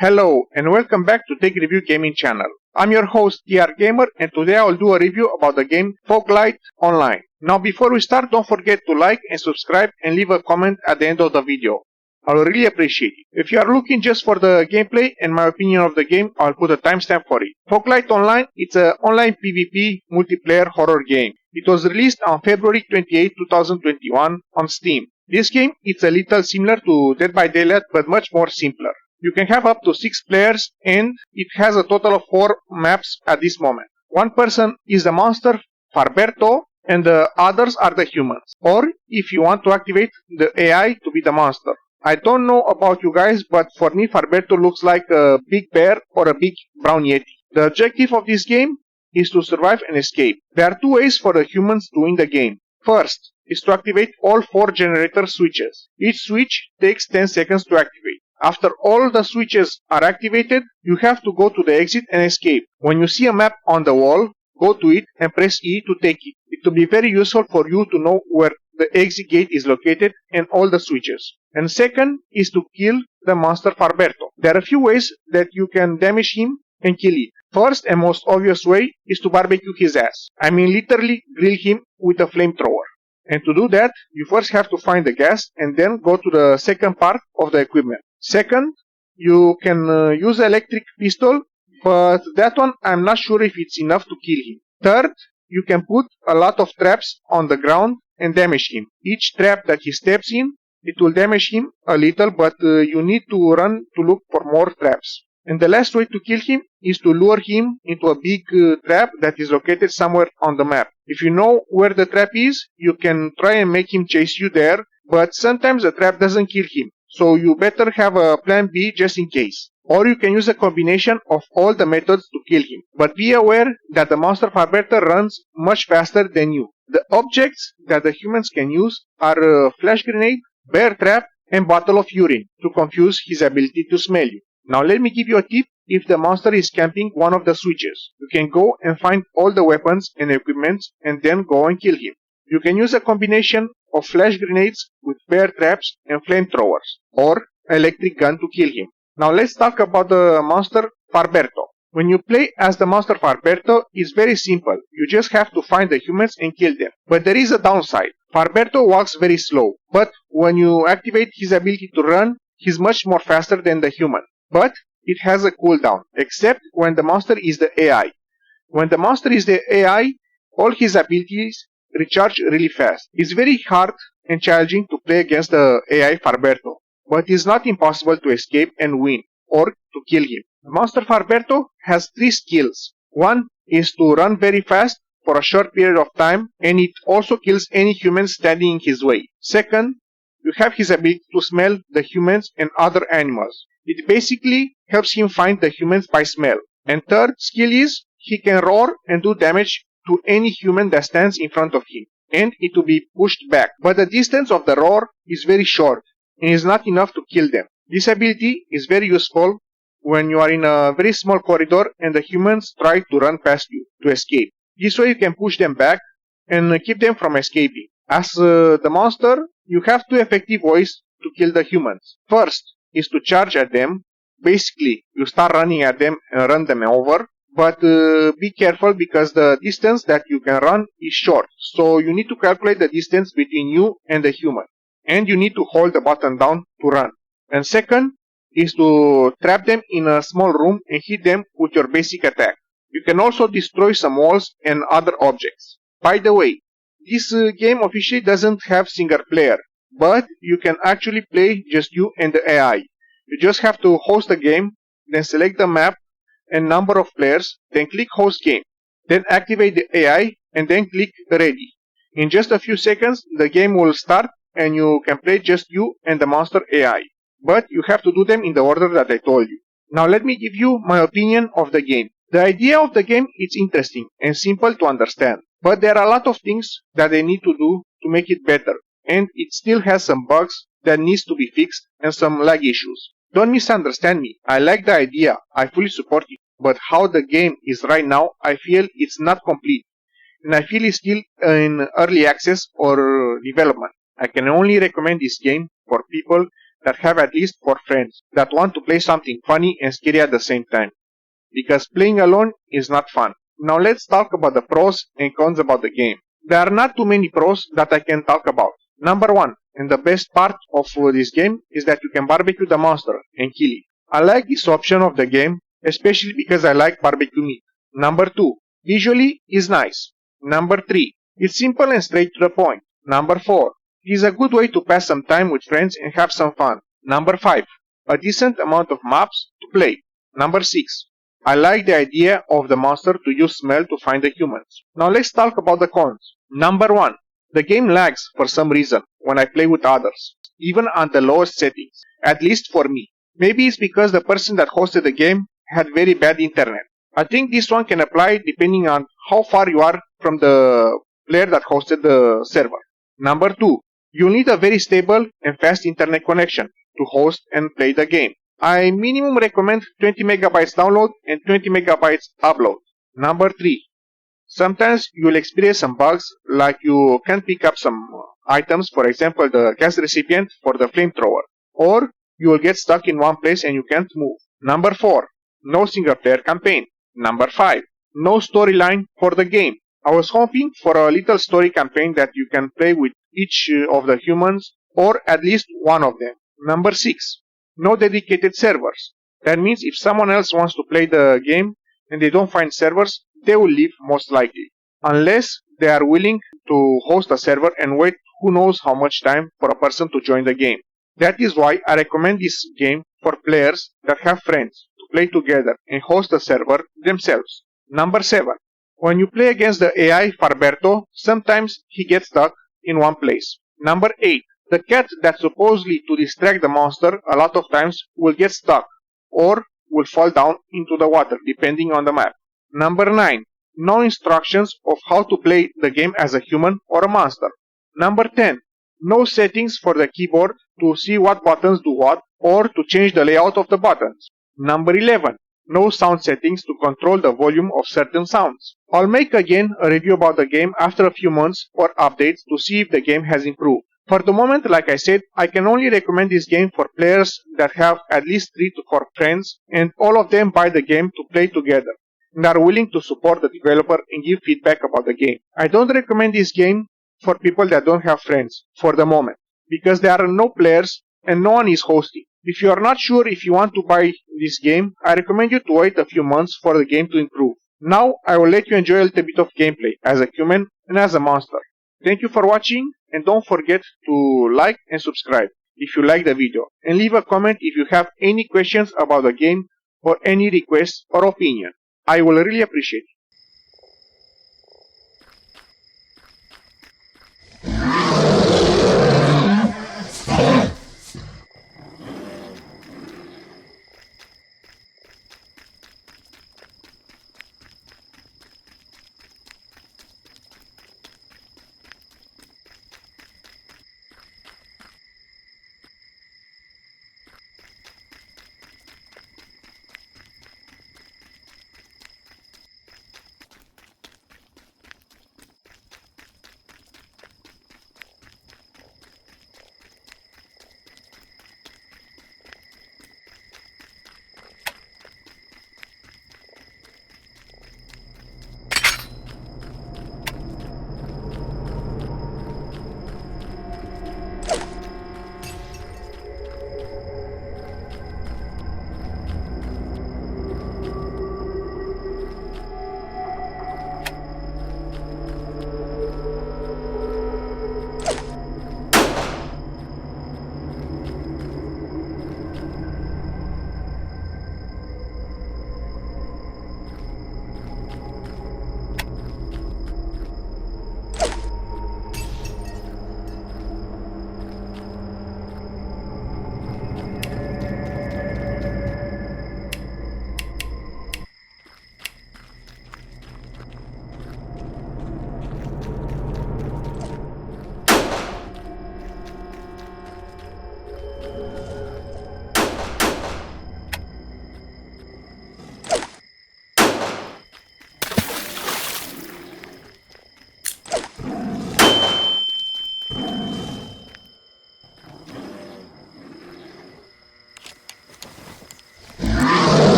Hello and welcome back to Tech Review Gaming channel. I'm your host TR Gamer and today I'll do a review about the game Foglight Online. Now before we start, don't forget to like and subscribe and leave a comment at the end of the video. I'll really appreciate it. If you are looking just for the gameplay and my opinion of the game, I'll put a timestamp for it. Foglight Online, it's an online PvP multiplayer horror game. It was released on February 28, 2021 on Steam. This game is a little similar to Dead by Daylight but much more simpler. You can have up to 6 players and it has a total of 4 maps at this moment. One person is the monster, Parberto, and the others are the humans. Or if you want to activate the AI to be the monster. I don't know about you guys, but for me Parberto looks like a big bear or a big brown yeti. The objective of this game is to survive and escape. There are 2 ways for the humans to win the game. First is to activate all 4 generator switches. Each switch takes 10 seconds to activate. After all the switches are activated, you have to go to the exit and escape. When you see a map on the wall, go to it and press E to take it. It will be very useful for you to know where the exit gate is located and all the switches. And second is to kill the monster Parberto. There are a few ways that you can damage him and kill it. First and most obvious way is to barbecue his ass. I mean literally grill him with a flamethrower. And to do that, you first have to find the gas and then go to the second part of the equipment. Second, you can use electric pistol, but that one I'm not sure if it's enough to kill him. Third, you can put a lot of traps on the ground and damage him. Each trap that he steps in, it will damage him a little, but you need to run to look for more traps. And the last way to kill him is to lure him into a big trap that is located somewhere on the map. If you know where the trap is, you can try and make him chase you there, but sometimes the trap doesn't kill him. So you better have a plan B just in case. Or you can use a combination of all the methods to kill him. But be aware that the monster Parberto runs much faster than you. The objects that the humans can use are a flash grenade, bear trap, and bottle of urine to confuse his ability to smell you. Now let me give you a tip. If the monster is camping one of the switches, you can go and find all the weapons and equipment and then go and kill him. You can use a combination of flash grenades with bear traps and flamethrowers, or electric gun to kill him. Now let's talk about the monster Parberto. When you play as the monster Parberto, it's very simple. You just have to find the humans and kill them. But there is a downside. Parberto walks very slow, but when you activate his ability to run, he's much more faster than the human. But it has a cooldown, except when the monster is the AI. When the monster is the AI, all his abilities recharge really fast. It's very hard and challenging to play against the AI Parberto, but it's not impossible to escape and win, or to kill him. The monster Parberto has 3 skills. One is to run very fast for a short period of time, and it also kills any humans standing in his way. Second, you have his ability to smell the humans and other animals. It basically helps him find the humans by smell. And third skill is he can roar and do damage to any human that stands in front of him, and it will be pushed back. But the distance of the roar is very short and is not enough to kill them. This ability is very useful when you are in a very small corridor and the humans try to run past you to escape. This way you can push them back and keep them from escaping. As the monster, you have 2 effective ways to kill the humans. First is to charge at them. Basically, you start running at them and run them over. But be careful because the distance that you can run is short. So you need to calculate the distance between you and the human. And you need to hold the button down to run. And second is to trap them in a small room and hit them with your basic attack. You can also destroy some walls and other objects. By the way, this game officially doesn't have single player, but you can actually play just you and the AI. You just have to host a game, then select the map and number of players, then click host game, then activate the AI and then click ready. In just a few seconds the game will start and you can play just you and the monster AI. But you have to do them in the order that I told you. Now let me give you my opinion of the game. The idea of the game is interesting and simple to understand, but there are a lot of things that they need to do to make it better, and it still has some bugs that needs to be fixed and some lag issues. Don't misunderstand me, I like the idea, I fully support it, but how the game is right now, I feel it's not complete, and I feel it's still in early access or development. I can only recommend this game for people that have at least 4 friends that want to play something funny and scary at the same time. Because playing alone is not fun. Now let's talk about the pros and cons about the game. There are not too many pros that I can talk about. Number 1, and the best part of this game is that you can barbecue the monster and kill it. I like this option of the game, especially because I like barbecue meat. Number 2, visually is nice. Number 3, it's simple and straight to the point. Number 4, it is a good way to pass some time with friends and have some fun. Number 5, a decent amount of maps to play. Number 6, I like the idea of the monster to use smell to find the humans. Now let's talk about the cons. Number 1, the game lags for some reason when I play with others, even on the lowest settings, at least for me. Maybe it's because the person that hosted the game had very bad internet. I think this one can apply depending on how far you are from the player that hosted the server. Number 2, you'll need a very stable and fast internet connection to host and play the game. I minimum recommend 20 megabytes download and 20 megabytes upload. Number 3, sometimes you'll experience some bugs like you can't pick up some items, for example the gas recipient for the flamethrower, or you will get stuck in one place and you can't move. Number 4, no single player campaign. Number 5, no storyline for the game. I was hoping for a little story campaign that you can play with each of the humans or at least one of them. Number 6, no dedicated servers. That means if someone else wants to play the game and they don't find servers, they will leave most likely. Unless they are willing to host a server and wait who knows how much time for a person to join the game. That is why I recommend this game for players that have friends to play together and host a server themselves. Number 7. When you play against the AI Parberto, sometimes he gets stuck in one place. Number 8. The cat that's supposedly to distract the monster a lot of times will get stuck or will fall down into the water depending on the map. Number 9. No instructions of how to play the game as a human or a monster. Number 10. No settings for the keyboard to see what buttons do what or to change the layout of the buttons. Number 11. No sound settings to control the volume of certain sounds. I'll make again a review about the game after a few months or updates to see if the game has improved. For the moment, like I said, I can only recommend this game for players that have at least 3 to 4 friends and all of them buy the game to play together and are willing to support the developer and give feedback about the game. I don't recommend this game for people that don't have friends for the moment because there are no players and no one is hosting. If you are not sure if you want to buy this game, I recommend you to wait a few months for the game to improve. Now I will let you enjoy a little bit of gameplay as a human and as a monster. Thank you for watching and don't forget to like and subscribe if you like the video and leave a comment if you have any questions about the game or any requests or opinion. I will really appreciate it.